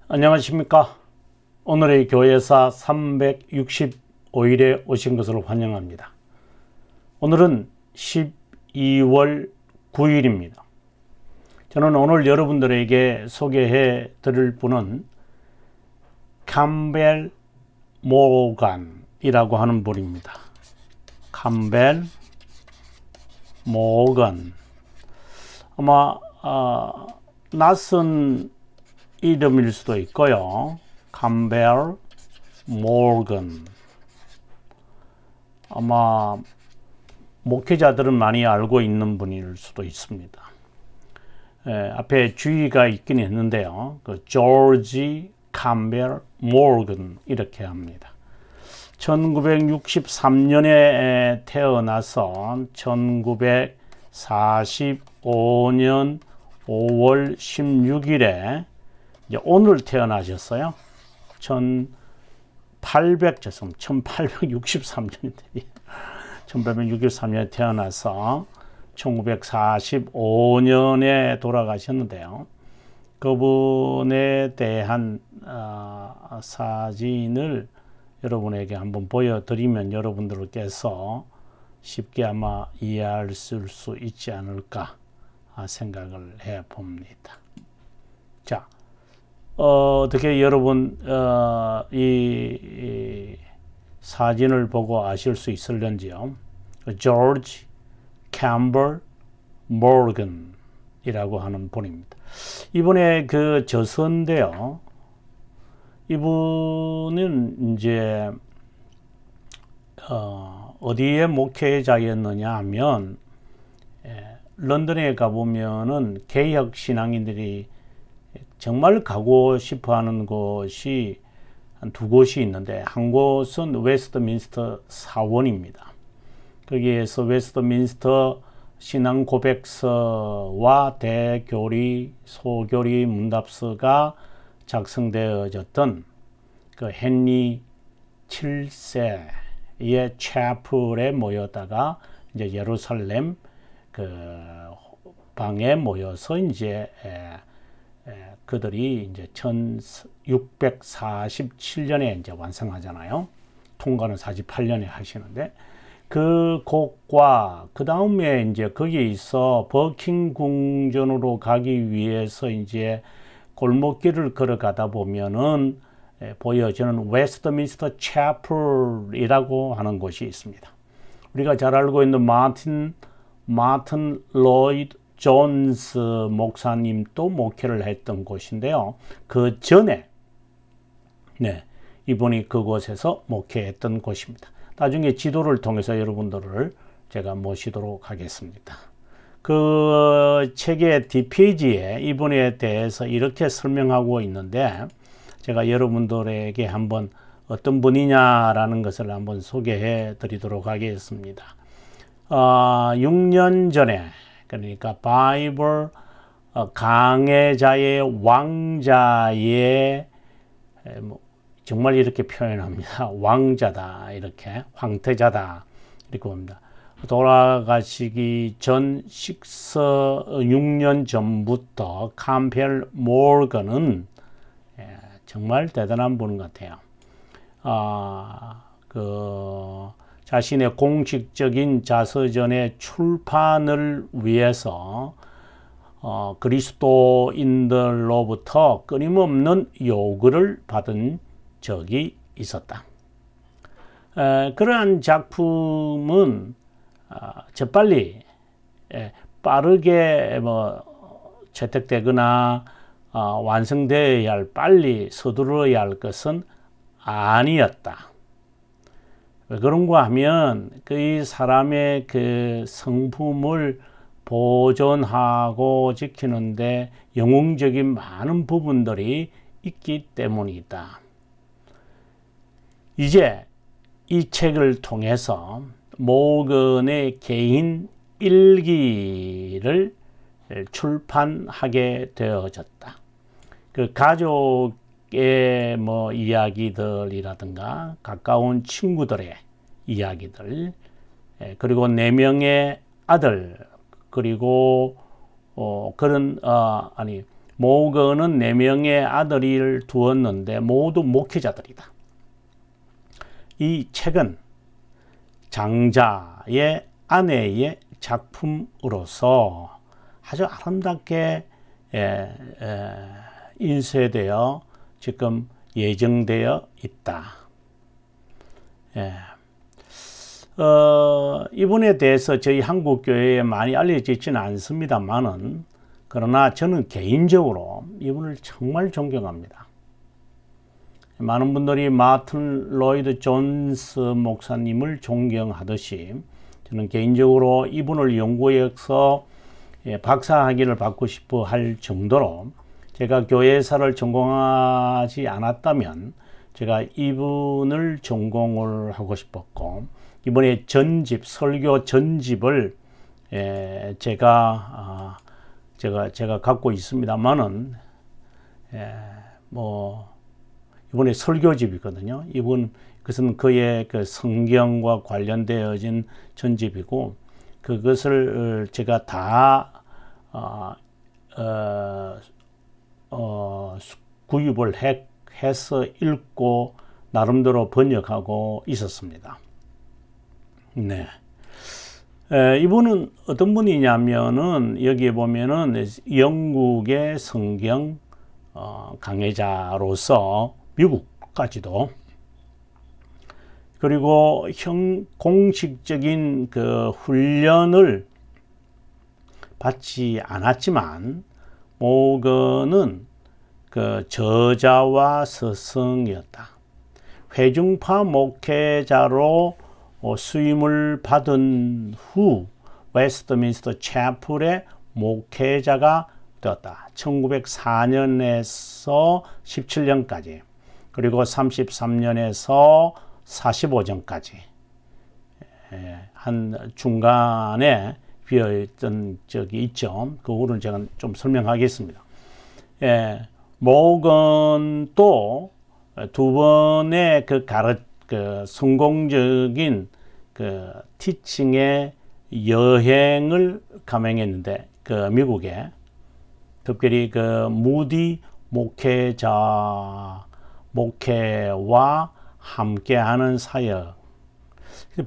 안녕하십니까. 오늘의 교회사 365일에 오신 것을 환영합니다. 오늘은 12월 9일입니다. 저는 오늘 여러분들에게 소개해 드릴 분은 캠벨 모건이라고 하는 분입니다. 캠벨 모건. 아마 낯선 이름일 수도 있고요. 캠벨 모건. 아마 목회자들은 많이 알고 있는 분일 수도 있습니다. 앞에 주의가 있긴 했는데요. 그 조지 캠벨 모건 이렇게 합니다. 1963년에 태어나서 1945년 5월 16일에 이제 오늘 태어나셨어요. 1863년에 태어나서 1945년에 돌아가셨는데요. 그분에 대한 사진을 여러분에게 한번 보여드리면 여러분들께서 쉽게 아마 이해할 수 있지 않을까 생각을 해봅니다. 자, 어떻게 여러분 이 사진을 보고 아실 수 있을런지요? 조지 캠벨 모건이라고 하는 분입니다. 이분의 그 저서인데요. 이분은 이제 어디에 목회자였느냐 하면 런던에 가보면은 개혁 신앙인들이 정말 가고 싶어하는 곳이 한 두 곳이 있는데, 한 곳은 웨스트민스터 사원입니다. 거기에서 웨스트민스터 신앙 고백서와 대교리, 소교리, 문답서가 작성되어졌던 그 헨리 7세의 채플에 모였다가 이제 예루살렘 그 방에 모여서 이제 그들이 이제 1647년에 이제 완성하잖아요. 통과는 48년에 하시는데, 그 곡과 그 다음에 이제 거기에 있어 버킹 궁전으로 가기 위해서 이제 골목길을 걸어가다 보면은 보여지는 웨스트민스터 채플이라고 하는 곳이 있습니다. 우리가 잘 알고 있는 마틴 로이드 존스 목사님도 목회를 했던 곳인데요. 그 전에 이분이 그곳에서 목회했던 곳입니다. 나중에 지도를 통해서 여러분들을 제가 모시도록 하겠습니다. 그 책의 뒷페이지에 이분에 대해서 이렇게 설명하고 있는데, 제가 여러분들에게 한번 어떤 분이냐라는 것을 한번 소개해 드리도록 하겠습니다. 6년 전에, 그러니까 바이블 강해자의 왕자의 정말 이렇게 표현합니다. 왕자다, 이렇게 황태자다 이렇게 봅니다. 돌아가시기 전 6년 전부터 캠벨 모건은 정말 대단한 분 같아요. 자신의 공식적인 자서전의 출판을 위해서 그리스도인들로부터 끊임없는 요구를 받은 적이 있었다. 그러한 작품은 재빨리 빠르게 채택되거나 완성되어야 할, 빨리 서두르어야 할 것은 아니었다. 왜 그런가 하면 그 사람의 그 성품을 보존하고 지키는데 영웅적인 많은 부분들이 있기 때문이다. 이제 이 책을 통해서 모건의 개인 일기를 출판하게 되어졌다. 그 가족의 이야기들이라든가 가까운 친구들의 이야기들, 그리고 4명의 아들, 그리고 모건은 4명의 아들을 두었는데 모두 목회자들이다. 이 책은 장자의 아내의 작품으로서 아주 아름답게 인쇄되어 지금 예정되어 있다. 이분에 대해서 저희 한국교회에 많이 알려져 있지는 않습니다만은, 그러나 저는 개인적으로 이분을 정말 존경합니다. 많은 분들이 마틴 로이드 존스 목사님을 존경하듯이 저는 개인적으로 이분을 연구해서 박사학위를 받고 싶어 할 정도로, 제가 교회사를 전공하지 않았다면 제가 이분을 전공을 하고 싶었고, 이번에 전집, 설교 전집을 제가 갖고 있습니다만은, 이번에 설교집이거든요. 그것은 그의 그 성경과 관련되어진 전집이고, 그것을 제가 다 구입을 해서 읽고 나름대로 번역하고 있었습니다. 네. 이분은 어떤 분이냐면은, 여기에 보면은 영국의 성경 강해자로서 미국까지도, 그리고 공식적인 그 훈련을 받지 않았지만 모건은 그 저자와 스승이었다. 회중파 목회자로 수임을 받은 후 웨스트민스터 채플의 목회자가 되었다. 1904년에서 17년까지, 그리고 33년에서 45년까지 한 중간에 비어있던 적이 있죠. 그거는 제가 좀 설명하겠습니다. 모건도 두 번의 그 성공적인 그 티칭의 여행을 감행했는데, 그 미국에 특별히 그 무디 목회와 함께하는 사역.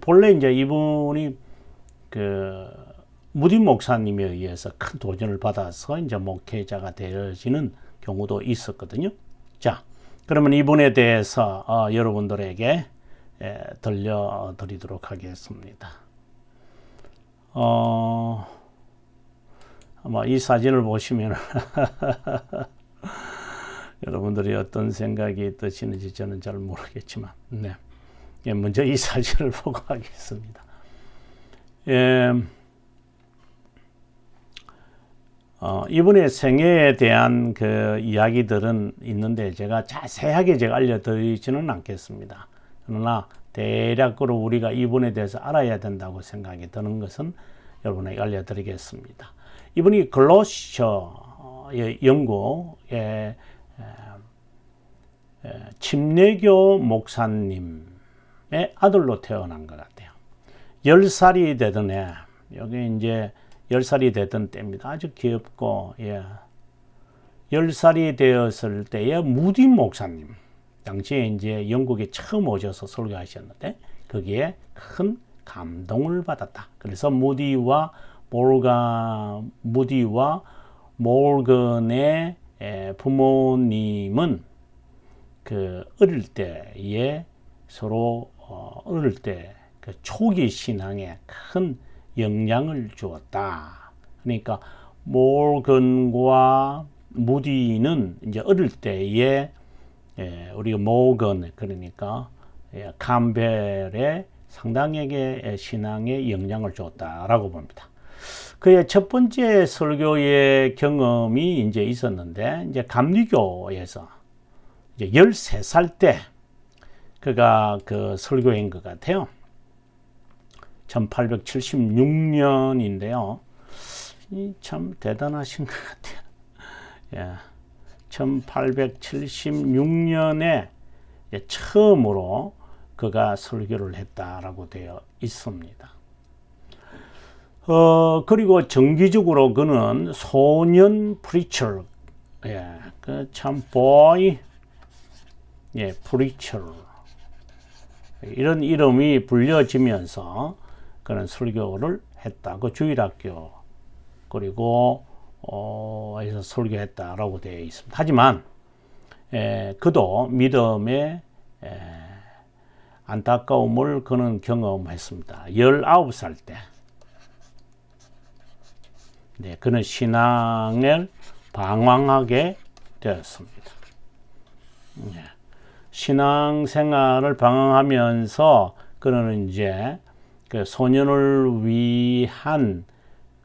본래 이제 이분이 그 무디 목사님에 의해서 큰 도전을 받아서 이제 목회자가 되어지는 경우도 있었거든요. 자, 그러면 이분에 대해서 여러분들에게 들려드리도록 하겠습니다. 아마 이 사진을 보시면 여러분들이 어떤 생각이 드시는지 저는 잘 모르겠지만, 네. 먼저 이 사진을 보고 하겠습니다. 이분의 생애에 대한 그 이야기들은 있는데 제가 자세하게 알려드리지는 않겠습니다. 그러나 대략으로 우리가 이분에 대해서 알아야 된다고 생각이 드는 것은 여러분에게 알려드리겠습니다. 이분이 글로셔의 영국의 침례교 목사님의 아들로 태어난 것 같아요. 10살이 되던 해, 여기 이제 10살이 되던 때입니다. 아주 귀엽고, 10살이 되었을 때에 무디 목사님, 당시에 이제 영국에 처음 오셔서 설교하셨는데, 거기에 큰 감동을 받았다. 그래서 무디와 모건의 부모님은 그 어릴 때에 서로 어릴 때 그 초기 신앙에 큰 영향을 주었다. 그러니까 모건과 무디는 이제 어릴 때에 우리가 모건, 그러니까 캠벨의 상당하게 신앙에 영향을 줬다라고 봅니다. 그의 첫 번째 설교의 경험이 이제 있었는데, 이제 감리교에서 이제 13살 때 그가 그 설교인 것 같아요. 1876년인데요. 참 대단하신 것 같아요. 1876년에 처음으로 그가 설교를 했다라고 되어 있습니다. 그리고 정기적으로 그는 소년 프리처, 예, 그 참 boy, 예, preacher 이런 이름이 불려지면서 그런 설교를 했다. 그 주일학교 그리고 에서 설교했다라고 되어 있습니다. 하지만 그도 믿음의 안타까움을 그는 경험했습니다. 19살 때 네, 그는 신앙을 방황하게 되었습니다. 네. 신앙생활을 방황하면서 그는 이제 그 소년을 위한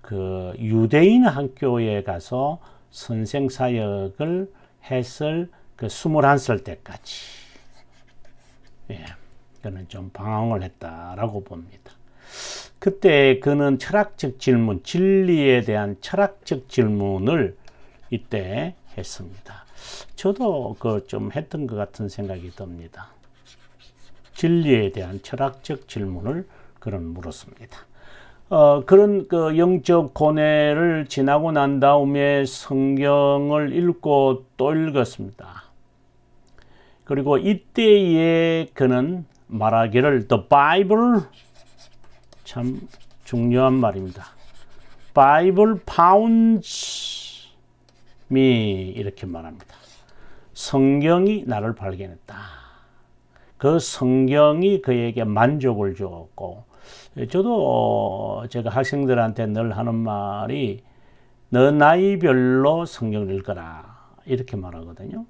그 유대인 학교에 가서 선생 사역을 했을 그 21살 때까지 예, 그는 좀 방황을 했다라고 봅니다. 그때 그는 철학적 질문, 진리에 대한 철학적 질문을 이때 했습니다. 저도 그 좀 했던 것 같은 생각이 듭니다. 진리에 대한 철학적 질문을 그는 물었습니다. 그런 그 영적 고뇌를 지나고 난 다음에 성경을 읽고 또 읽었습니다. 그리고 이때에 그는 말하기를 The Bible, 참 중요한 말입니다. Bible found me 이렇게 말합니다. 성경이 나를 발견했다. 그 성경이 그에게 만족을 주었고, 저도 제가 학생들한테 늘 하는 말이 너 나이별로 성경을 읽어라 이렇게 말하거든요.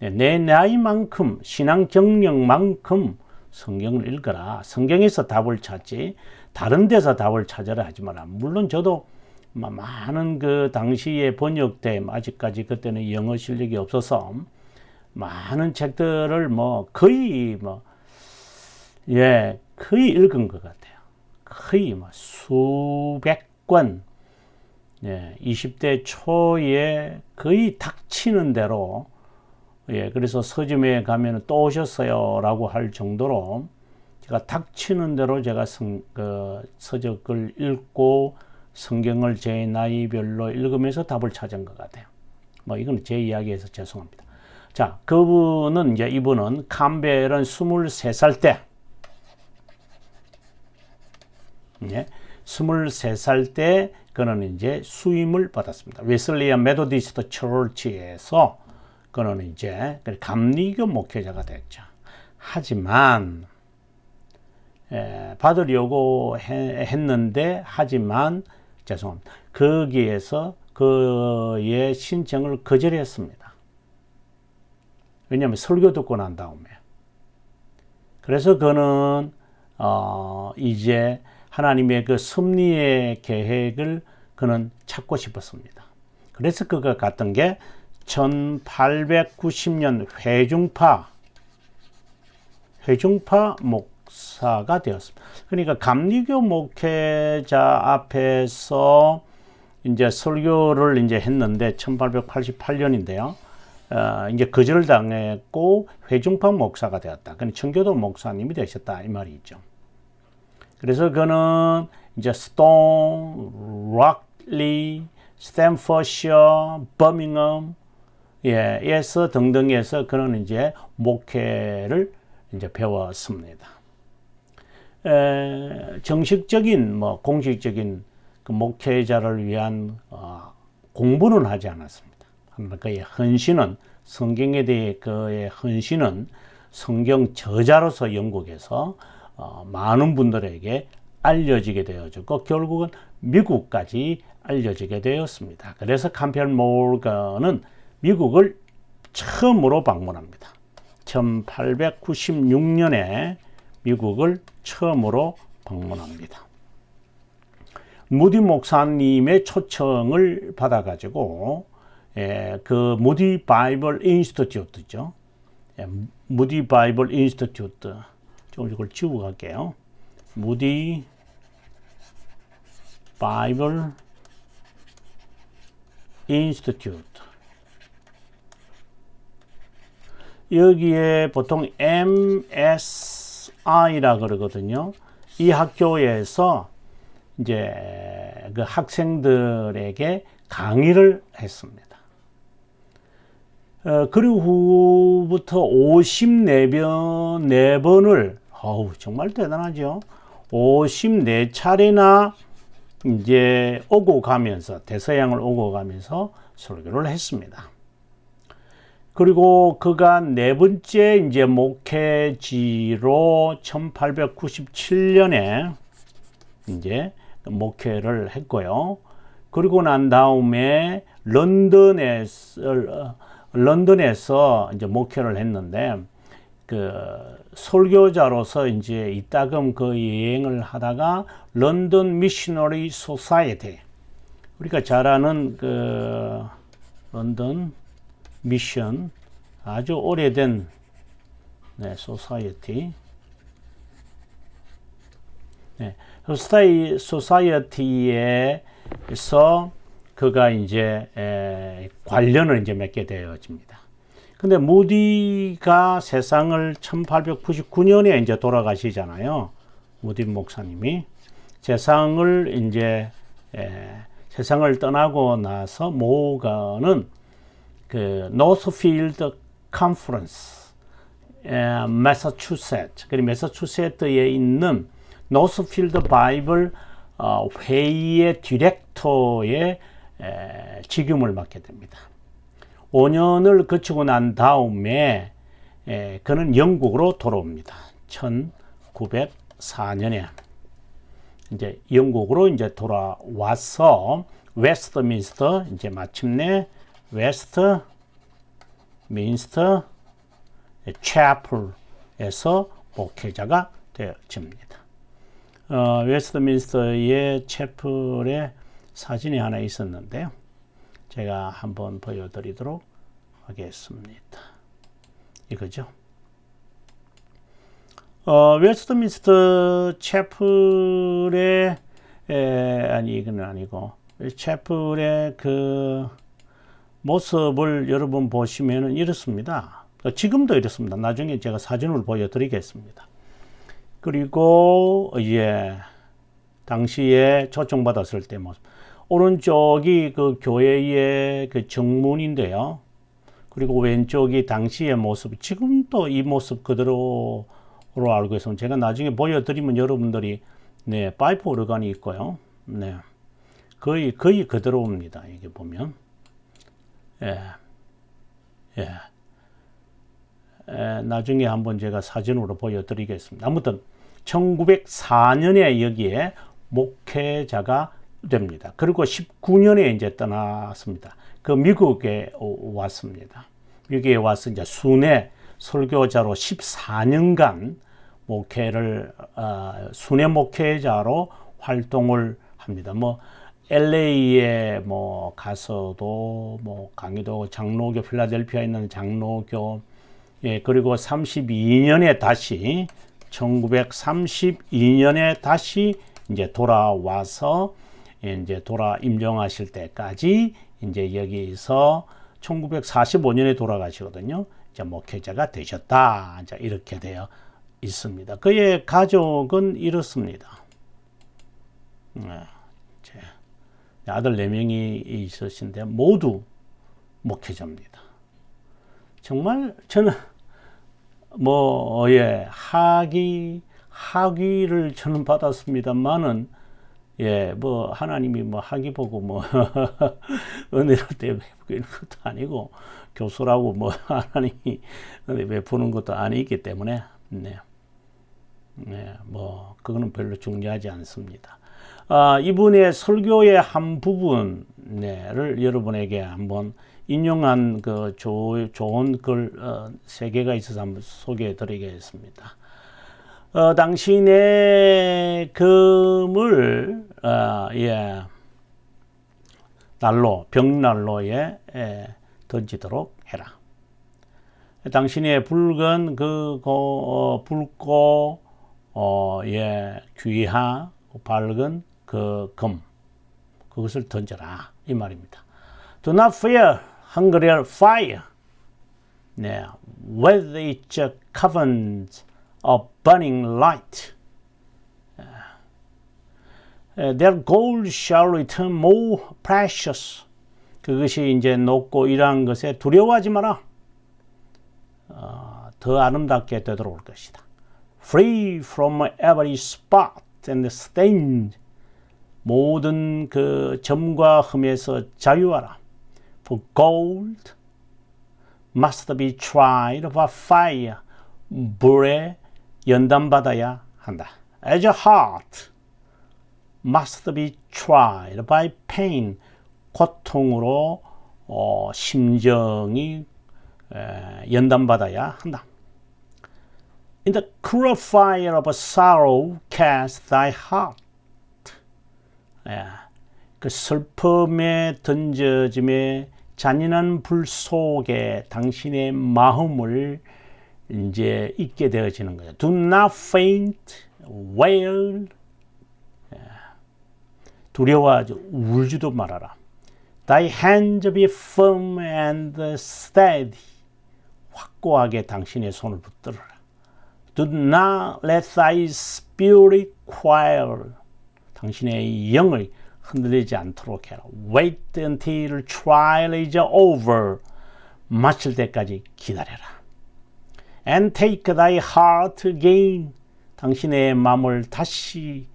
내 나이만큼 신앙 경력만큼 성경을 읽어라. 성경에서 답을 찾지 다른 데서 답을 찾아라 하지 마라. 물론 저도 많은 그 당시에 번역돼 아직까지 그때는 영어 실력이 없어서 많은 책들을 거의 거의 읽은 것 같아요. 거의 수백 권. 20대 초에 거의 닥치는 대로 그래서 서점에 가면 또 오셨어요 라고 할 정도로 제가 닥치는 대로 제가 서적을 읽고 성경을 제 나이별로 읽으면서 답을 찾은 것 같아요. 이건 제 이야기에서 죄송합니다. 자, 이분은 캠벨은 23살 때 23살 때 그는 이제 수임을 받았습니다. 웨슬리안 메토디스트 처치에서 그는 이제 감리교 목회자가 됐죠. 하지만 받으려고 했는데 죄송합니다. 거기에서 그의 신청을 거절했습니다. 왜냐하면 설교 듣고 난 다음에. 그래서 그는 이제 하나님의 그 섭리의 계획을 그는 찾고 싶었습니다. 그래서 그가 갔던 게 1890년 회중파 목사가 되었습니다. 그러니까 감리교 목회자 앞에서 이제 설교를 이제 했는데 1888년인데요. 이제 거절당했고 회중파 목사가 되었다. 그러니까 청교도 목사님이 되셨다 이 말이죠. 그래서 그는 이제 스톤, 락리, 스탠퍼드셔, 버밍엄 에서 등등에서 그는 이제 목회를 이제 배웠습니다. 정식적인 공식적인 그 목회자를 위한 공부는 하지 않았습니다. 그의 헌신은 성경에 대해 그의 헌신은 성경 저자로서 영국에서 많은 분들에게 알려지게 되어졌고 결국은 미국까지 알려지게 되었습니다. 그래서 캠펠 모건은 미국을 처음으로 방문합니다. 1896년에 미국을 처음으로 방문합니다. 무디 목사님의 초청을 받아가지고 그 무디 바이블 인스티튜트죠. 무디 바이블 인스티튜트. 좀 이걸 지우고 갈게요. 무디 바이블 인스티튜트. 여기에 보통 MSI라 그러거든요. 이 학교에서 이제 그 학생들에게 강의를 했습니다. 그리고 후부터 54번을 정말 대단하죠. 54차례나 이제 오고 가면서 대서양을 오고 가면서 설교를 했습니다. 그리고 그가 네 번째 이제 목회지로 1897년에 이제 목회를 했고요. 그리고 난 다음에 런던에서 이제 목회를 했는데 그 설교자로서 이제 이따금 그 여행을 하다가 런던 미셔너리 소사이어티, 우리가 잘 아는 그 런던 미션, 아주 오래된 소사이어티, 소사이어티에서 그가 이제 관련을 이제 맺게 되어집니다. 근데 무디가 세상을 1899년에 이제 돌아가시잖아요. 무디 목사님이 세상을 떠나고 나서 모가는 그 노스필드 컨퍼런스, 매사추세츠, 그리고 매사추세츠에 있는 노스필드 바이블 회의의 디렉터의 직임을 맡게 됩니다. 5년을 거치고 난 다음에 그는 영국으로 돌아옵니다. 1904년에 이제 영국으로 이제 돌아와서 웨스트민스터, 이제 마침내 웨스트민스터 채플에서 목회자가 되어집니다. 웨스트민스터의 채플에 사진이 하나 있었는데요. 제가 한번 보여드리도록 하겠습니다. 이거죠. 웨스트민스터 채플의 이건 아니고 채플의 그 모습을 여러분 보시면은 이렇습니다. 지금도 이렇습니다. 나중에 제가 사진을 보여드리겠습니다. 그리고 당시에 초청받았을 때 모습. 오른쪽이 그 교회의 그 정문인데요. 그리고 왼쪽이 당시의 모습, 지금도 이 모습 그대로로 알고 있습니다. 제가 나중에 보여드리면 여러분들이 파이프 오르간이 있고요. 거의 그대로입니다. 이게 보면. 나중에 한번 제가 사진으로 보여드리겠습니다. 아무튼 1904년에 여기에 목회자가 됩니다. 그리고 19년에 이제 떠났습니다. 그 미국에 왔습니다. 미국에 와서 이제 순회 설교자로 14년간 순회 목회자로 활동을 합니다. LA에 가서도 강의도 장로교, 필라델피아에 있는 장로교, 그리고 1932년에 다시 이제 돌아와서 이제 임종하실 때까지 이제 여기서 1945년에 돌아가시거든요. 이제 목회자가 되셨다. 이제 이렇게 되어 있습니다. 그의 가족은 이렇습니다. 아들 4명이 있으신데 모두 목회자입니다. 정말 저는 학위를 저는 받았습니다만은 하나님이 학위 보고 은혜를 베푸는 것도 아니고 교수라고 하나님이 은혜 베푸는 것도 아니기 때문에 그거는 별로 중요하지 않습니다. 이분의 설교의 한 부분을 여러분에게 한번 인용한 그 좋은 글 3개가 있어서 한번 소개해 드리겠습니다. 당신의 금을 벽난로에 던지도록 해라. 당신의 붉은 붉고 귀하 밝은 그 금, 그것을 던져라 이 말입니다. Do not fear hungry fire, with its covens of burning light. Their gold shall return more precious. 그것이 이제 높고 이러한 것에 두려워하지 마라. 더 아름답게 되돌아올 것이다. Free from every spot and stain. 모든 그 점과 흠에서 자유하라. For gold must be tried by fire. 불에 연단받아야 한다. As a heart must be tried by pain. 고통으로 심정이 연단받아야 한다. In the cruel fire of sorrow cast thy heart. 그 슬픔에 던져짐에 잔인한 불 속에 당신의 마음을 이제 잊게 되어지는 거예요. Do not faint, wail. 두려워하지 울지도 말아라. Thy hands be firm and steady. 확고하게 당신의 손을 붙들어라. Do not let thy spirit quail. 당신의 영을 흔들리지 않도록 해라. Wait until trial is over. 마칠 때까지 기다려라. And take thy heart again. 당신의 마음을 다시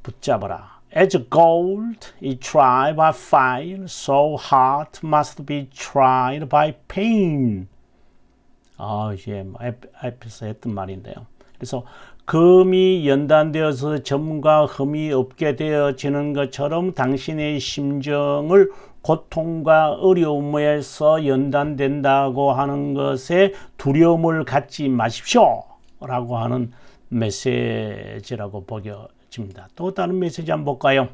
붙잡아라. As gold is tried by fire, so heart must be tried by pain. 이제 앞에서 했던 말인데요. 그래서 금이 연단되어서 점과 흠이 없게 되어지는 것처럼 당신의 심정을 고통과 어려움에서 연단된다고 하는 것에 두려움을 갖지 마십시오 라고 하는 메시지라고 보여집니다. 또 다른 메시지 한번 볼까요?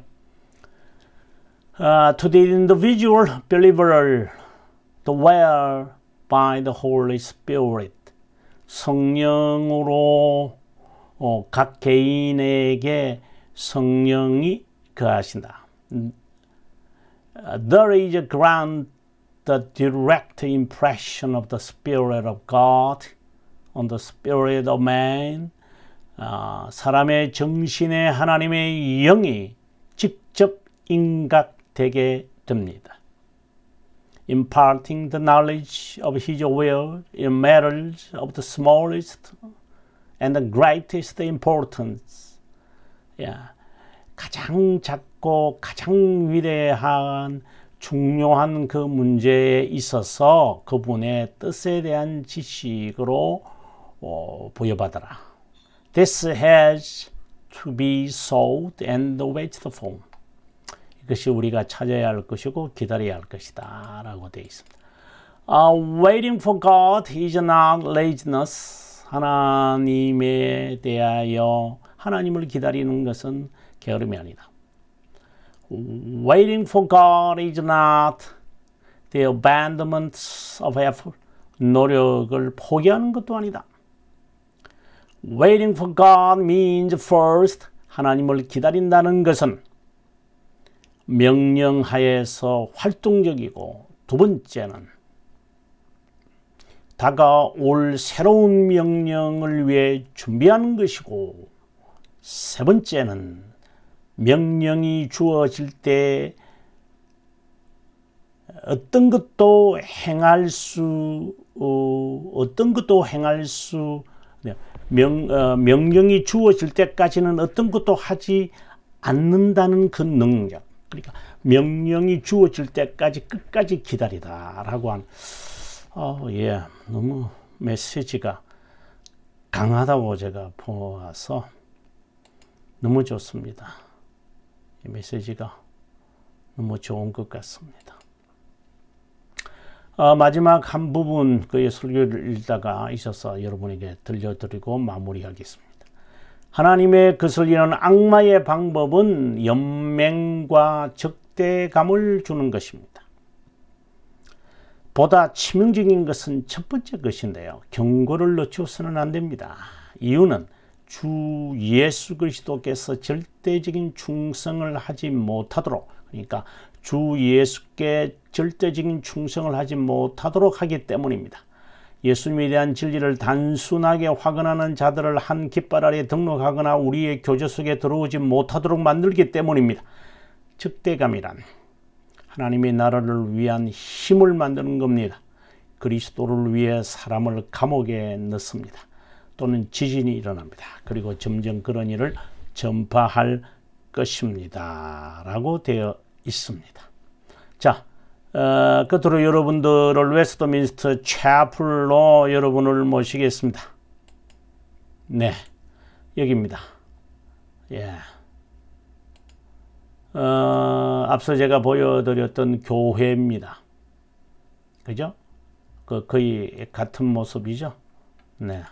To the individual believer, the well by the Holy Spirit. 성령으로 각 개인에게 성령이 거하신다. There is a grant the direct impression of the Spirit of God on the spirit of man. 사람의 정신에 하나님의 영이 직접 임각되게 됩니다. Imparting the knowledge of His will in matters of the smallest and the greatest importance. 가장 작고 가장 위대한 중요한 그 문제에 있어서 그분의 뜻에 대한 지식으로 부여받아라. This has to be sought and waited for. 이것이 우리가 찾아야 할 것이고 기다려야 할 것이다 라고 되어 있습니다. Waiting for God is not laziness. 하나님에 대하여 하나님을 기다리는 것은 게으름이 아니다. Waiting for God is not the abandonment of effort. 노력을 포기하는 것도 아니다. Waiting for God means first, 하나님을 기다린다는 것은 명령하에서 활동적이고, 두 번째는 다가올 새로운 명령을 위해 준비하는 것이고, 세 번째는 명령이 주어질 때 어떤 것도 행할 수 명령이 주어질 때까지는 어떤 것도 하지 않는다는 그 능력. 그러니까 명령이 주어질 때까지 끝까지 기다리다라고 한 너무 메시지가 강하다고 제가 보아서 너무 좋습니다. 이 메시지가 너무 좋은 것 같습니다. 마지막 한 부분 그 설교를 읽다가 있어서 여러분에게 들려드리고 마무리하겠습니다. 하나님의 거슬리는 악마의 방법은 연맹과 적대감을 주는 것입니다. 보다 치명적인 것은 첫 번째 것인데요. 경고를 늦춰서는 안 됩니다. 이유는 주 예수 그리스도께서 절대적인 충성을 하지 못하도록, 그러니까 주 예수께 절대적인 충성을 하지 못하도록 하기 때문입니다. 예수님에 대한 진리를 단순하게 확언하는 자들을 한 깃발 아래 등록하거나 우리의 교제 속에 들어오지 못하도록 만들기 때문입니다. 적대감이란 하나님의 나라를 위한 힘을 만드는 겁니다. 그리스도를 위해 사람을 감옥에 넣습니다. 또는 지진이 일어납니다. 그리고 점점 그런 일을 전파할 것입니다. 라고 되어 있습니다. 자, 끝으로 여러분들을 웨스트민스터 채플로 여러분을 모시겠습니다. 네, 여기입니다. 예. 앞서 제가 보여드렸던 교회입니다. 그죠? 거의 같은 모습이죠? 네.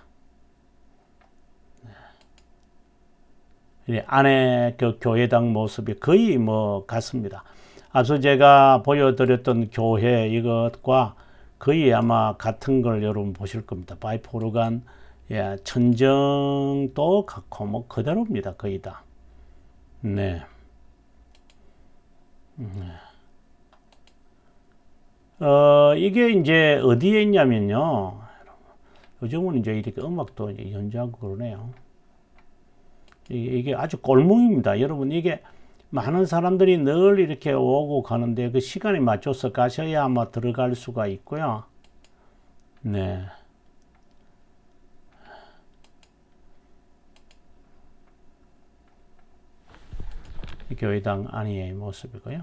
안에 그 교회당 모습이 거의 뭐 같습니다. 앞서 제가 보여드렸던 교회 이것과 거의 아마 같은 걸 여러분 보실 겁니다. 바이포르간 예, 천정도 같고 뭐 그대로입니다. 거의 다. 네. 이게 이제 어디에 있냐면요. 요즘은 이제 이렇게 음악도 연주하고 그러네요. 이게 아주 골목입니다. 여러분, 이게 많은 사람들이 늘 이렇게 오고 가는데 그 시간에 맞춰서 가셔야 아마 들어갈 수가 있고요. 네. 교회당 안의 모습이고요.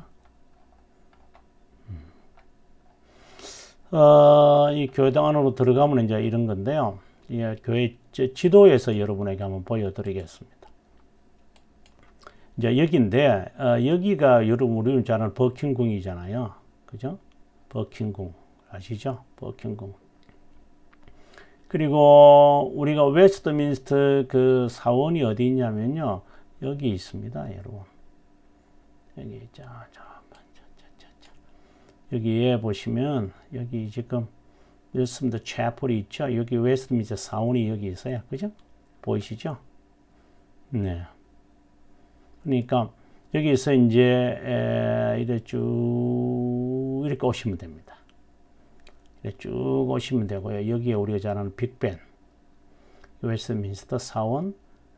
이 교회당 안으로 들어가면 이제 이런 건데요. 예, 교회 지도에서 여러분에게 한번 보여드리겠습니다. 이제 여기인데, 여기가 여러분 우리는 잘 아는 버킹궁이잖아요. 그죠? 버킹궁. 아시죠? 버킹궁. 그리고 우리가 웨스트민스터 그 사원이 어디 있냐면요. 여기 있습니다, 여러분. 여기, 여기에 보시면, 여기 지금 웨스트민스터 채플이 있죠? 여기 웨스트민스터 사원이 여기 있어요. 그죠? 보이시죠? 네. 그러니까 여기서 이제 이렇게 쭉 이렇게 오시면 됩니다. 이렇게 쭉 오시면 되고요. 여기에 우리가 잘 아는 빅벤, 웨스트민스터 사원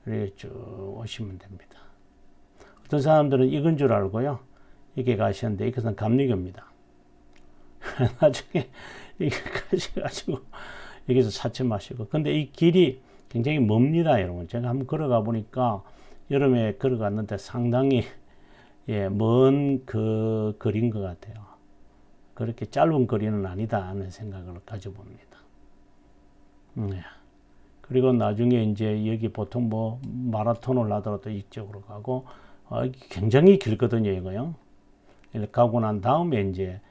이렇게 쭉 오시면 됩니다. 어떤 사람들은 이건 줄 알고요. 이렇게 가시는데 이것은 감리교입니다. 나중에 이게 가셔가지고 여기서 찾지 마시고. 근데 이 길이 굉장히 멉니다, 여러분. 제가 한번 걸어가 보니까 여름에 걸어갔는데 상당히 예, 먼 그 거리인 것 같아요. 그렇게 짧은 거리는 아니다 하는 생각을 가져봅니다. 네. 그리고 나중에 이제 여기 보통 뭐 마라톤을 하더라도 이쪽으로 가고 굉장히 길거든요, 이거요. 이렇게 가고 난 다음에 이제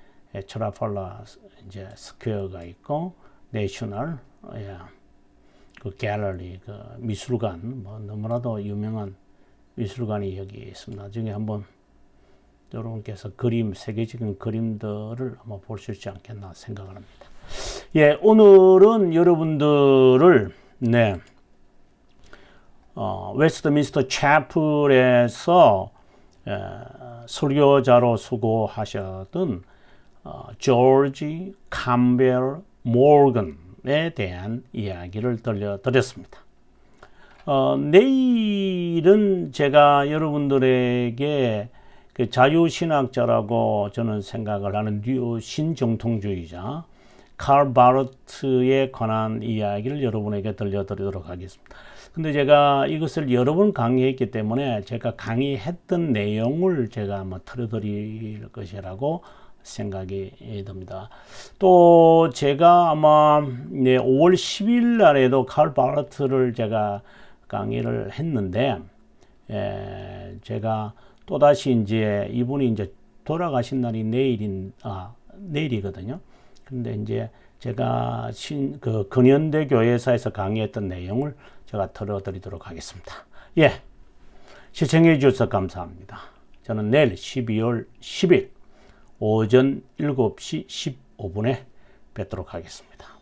트라팔라 이제 스퀘어가 있고 내셔널 예, 그 갤러리 그 미술관 뭐 너무나도 유명한 미술관이 여기 있습니다. 나중에 한번 여러분께서 그림, 세계적인 그림들을 아마 볼 수 있지 않겠나 생각을 합니다. 예, 오늘은 여러분들을, 네, 웨스트민스터 채플에서 설교자로 수고하셨던 조지 캠벨 모건에 대한 이야기를 들려드렸습니다. 내일은 제가 여러분들에게 그 자유신학자라고 저는 생각을 하는 신정통주의자 칼 바르트에 관한 이야기를 여러분에게 들려드리도록 하겠습니다. 근데 제가 이것을 여러 번 강의했기 때문에 제가 강의했던 내용을 제가 아마 틀어드릴 것이라고 생각이 듭니다. 또 제가 아마 5월 10일 날에도 칼 바르트를 제가 강의를 했는데 제가 또다시 이제 이분이 이제 돌아가신 날이 내일이거든요. 근데 이제 제가 그 근현대 교회사에서 강의했던 내용을 제가 들어드리도록 하겠습니다. 예. 시청해 주셔서 감사합니다. 저는 내일 12월 10일 오전 7시 15분에 뵙도록 하겠습니다.